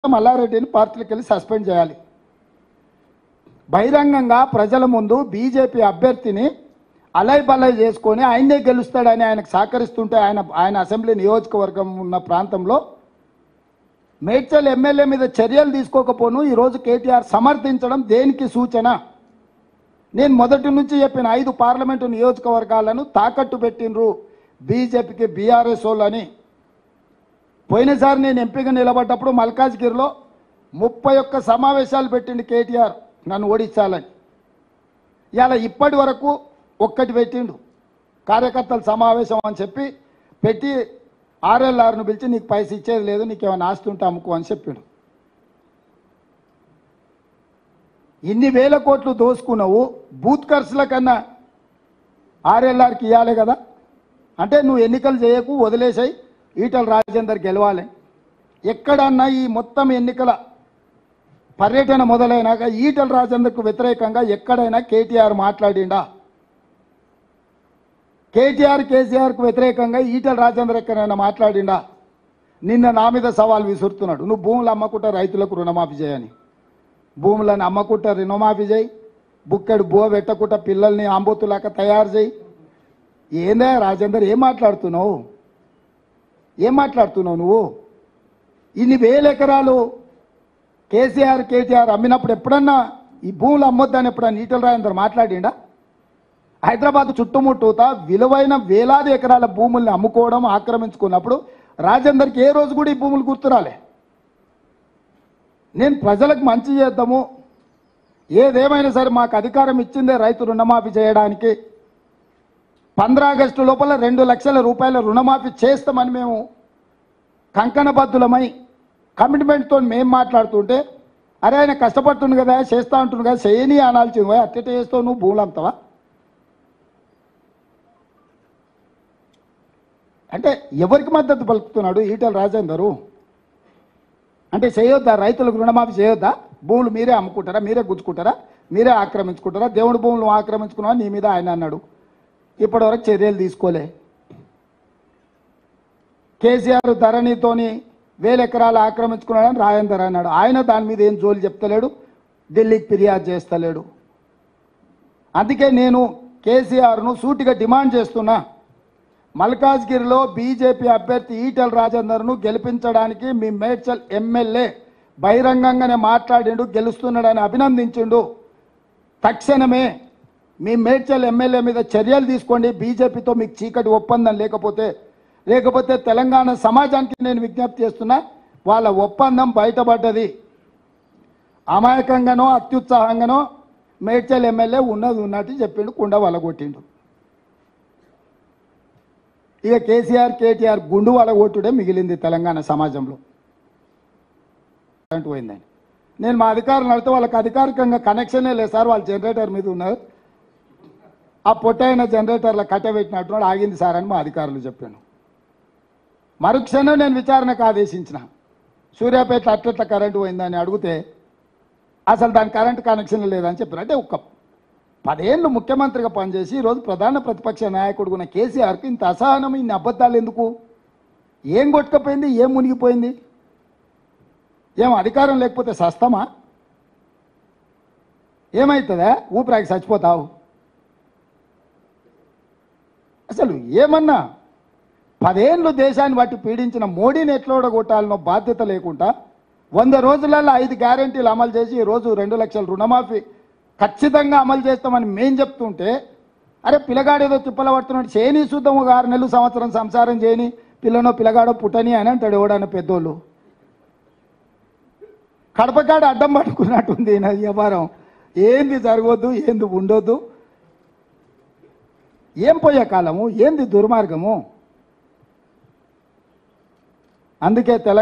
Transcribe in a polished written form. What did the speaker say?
మల్లారెడ్డిని పార్టీలకు వెళ్ళి సస్పెండ్ చేయాలి. బహిరంగంగా ప్రజల ముందు బీజేపీ అభ్యర్థిని అలైబలై చేసుకొని ఆయనే గెలుస్తాడని ఆయనకు సహకరిస్తుంటే ఆయన అసెంబ్లీ నియోజకవర్గం ఉన్న ప్రాంతంలో మేడ్చల్ ఎమ్మెల్యే మీద చర్యలు తీసుకోకపోను ఈరోజు కేటీఆర్ సమర్థించడం దేనికి సూచన? నేను మొదటి నుంచి చెప్పిన 5 పార్లమెంటు నియోజకవర్గాలను తాకట్టు పెట్టినరు బీజేపీకి బీఆర్ఎస్ వాళ్ళని. పోయినసారి నేను ఎంపీగా నిలబడ్డప్పుడు మల్కాజ్గిరిలో 31 సమావేశాలు పెట్టిండు కేటీఆర్ నన్ను ఓడించాలని. ఇలా ఇప్పటి వరకు ఒక్కటి పెట్టిండు, కార్యకర్తల సమావేశం అని చెప్పి పెట్టి ఆర్ఎల్ఆర్ను పిలిచి నీకు పైసలు ఇచ్చేది లేదు, నీకేమైనా ఆస్తి ఉంటే అమ్ముకో అని చెప్పిండు. ఇన్ని వేల కోట్లు దోసుకున్నావు, బూత్ ఖర్చుల కన్నా ఆర్ఎల్ఆర్కి ఇవ్వాలి కదా. అంటే నువ్వు ఎన్నికలు చేయకు, వదిలేసాయి, ఈటల రాజేందర్ గెలవాలి. ఎక్కడన్నా ఈ మొత్తం ఎన్నికల పర్యటన మొదలైనాక ఈటల రాజేందర్కు వ్యతిరేకంగా ఎక్కడైనా కేటీఆర్ మాట్లాడిండా? కేసీఆర్కు వ్యతిరేకంగా ఈటల రాజేందర్ ఎక్కడైనా మాట్లాడిండా? నిన్న నా మీద సవాల్ విసురుతున్నాడు, నువ్వు భూములు అమ్మకుంటా రైతులకు రుణమాఫీ చేయని. భూములను అమ్మకుంటా రుణమాఫీ చేయి, బుక్కెడు బో పెట్టకుండా పిల్లల్ని ఆంబోతులాక తయారు చేయి. ఏందే రాజేందర్, ఏం మాట్లాడుతున్నావు నువ్వు? ఇన్ని వేల ఎకరాలు కేటీఆర్ అమ్మినప్పుడు ఎప్పుడన్నా ఈ భూములు అమ్మొద్దని ఎప్పుడన్నా ఈటల రాజేందర్ మాట్లాడిండా? హైదరాబాద్ చుట్టుముట్టూతా విలువైన వేలాది ఎకరాల భూముల్ని అమ్ముకోవడం, ఆక్రమించుకున్నప్పుడు రాజేందర్కి ఏ రోజు కూడా ఈ భూములు గుర్తురాలే. నేను ప్రజలకు మంచి చేద్దాము, ఏదేమైనా సరే మాకు అధికారం ఇచ్చిందే రైతు రుణమాఫీ చేయడానికి. 15 ఆగస్టు లోపల 2 లక్షల రూపాయల రుణమాఫీ చేస్తామని మేము కంకణబద్ధులమై కమిట్మెంట్తో మేము మాట్లాడుతుంటే, అరే ఆయన కష్టపడుతుంది కదా, చేస్తా ఉంటుంది కదా, చేయని అనాల్సింది, అట్టెట చేస్తావు నువ్వు, భూములు అమ్ముతావా? అంటే ఎవరికి మద్దతు పలుకుతున్నాడు ఈటల రాజేందరు? అంటే చేయొద్దా, రైతులకు రుణమాఫీ చేయొద్దా? భూములు మీరే అమ్ముకుంటారా, మీరే గుంజుకుంటారా, మీరే ఆక్రమించుకుంటారా? దేవుడి భూములు ఆక్రమించుకున్నా నీ మీద ఆయన అన్నాడు, ఇప్పటివరకు చర్యలు తీసుకోలే. కేసీఆర్ ధరణితోని 1000 ఎకరాలు ఆక్రమించుకున్నాడని రాజేందర్ అన్నాడు, ఆయన దాని మీద ఏం జోలి చెప్తలేడు, ఢిల్లీకి ఫిర్యాదు చేస్తలేడు. అందుకే నేను కేసీఆర్ను సూటిగా డిమాండ్ చేస్తున్నా, మల్కాజ్గిరిలో బీజేపీ అభ్యర్థి ఈటల రాజేందర్ను గెలిపించడానికి మీ మేడ్చల్ ఎమ్మెల్యే బహిరంగంగానే మాట్లాడిండు, గెలుస్తున్నాడని అభినందించిండు. తక్షణమే మీ మేడ్చల్ ఎమ్మెల్యే మీద చర్యలు తీసుకోండి. బీజేపీతో మీకు చీకటి ఒప్పందం లేకపోతే తెలంగాణ సమాజానికి నేను విజ్ఞప్తి చేస్తున్నా, వాళ్ళ ఒప్పందం బయటపడ్డది. అమాయకంగానో అత్యుత్సాహంగానో మేడ్చల్ ఎమ్మెల్యే ఉన్నట్టు చెప్పిండు, కుండ వలగొట్టిండు. ఇక కేటీఆర్ గుండు వలగొట్టుడే మిగిలింది తెలంగాణ సమాజంలో. పోయిందని నేను మా అధికారులు అడిగితే వాళ్ళకి అధికారికంగా కనెక్షనే లేదు సార్, వాళ్ళు జనరేటర్ మీద ఉన్నారు, ఆ పొట్టైన జనరేటర్లో కట్టబెట్టినట్టు ఆగింది సార్ అని మా అధికారులు చెప్పాను. మరుక్షణం నేను విచారణకు ఆదేశించిన, సూర్యాపేట అట్లట్ల కరెంటు పోయిందని అడిగితే అసలు దాని కరెంటు కనెక్షన్ లేదని చెప్పారు. అంటే ఒక 10 ఏళ్ళు ముఖ్యమంత్రిగా పనిచేసి ఈరోజు ప్రధాన ప్రతిపక్ష నాయకుడు ఉన్న కేసీఆర్కి ఇంత అసహనం, ఇన్ని అబద్ధాలు ఎందుకు? ఏం కొట్టుకపోయింది, ఏం మునిగిపోయింది? ఏం అధికారం లేకపోతే సస్తమా? ఏమవుతుందా? ఊపిరాకి చచ్చిపోతావు? అసలు ఏమన్నా 10 ఏళ్ళు దేశాన్ని బట్టి పీడించిన మోడీని ఎట్లా ఓడగొట్టాలనో బాధ్యత లేకుండా 100 రోజులలో 5 గ్యారెంటీలు అమలు చేసి ఈరోజు 2 లక్షల రుణమాఫీ ఖచ్చితంగా అమలు చేస్తామని మేం చెప్తుంటే, అరే పిల్లగాడు ఏదో తిప్పల పడుతున్నాడు, చేయని చూద్దాం, ఒక 6 నెలలు సంవత్సరం సంసారం చేయని, పిల్లనో పిల్లగాడో పుట్టని అని అంటాడు ఎవడన్న పెద్దోళ్ళు. కడపకాడ అడ్డం పట్టుకున్నట్టుంది నా వ్యవహారం. ఏంది జరగవద్దు, ఏంది ఉండొద్దు, ఏం పోయే కాలము, ఏంది దుర్మార్గము? అందుకే తెలంగాణ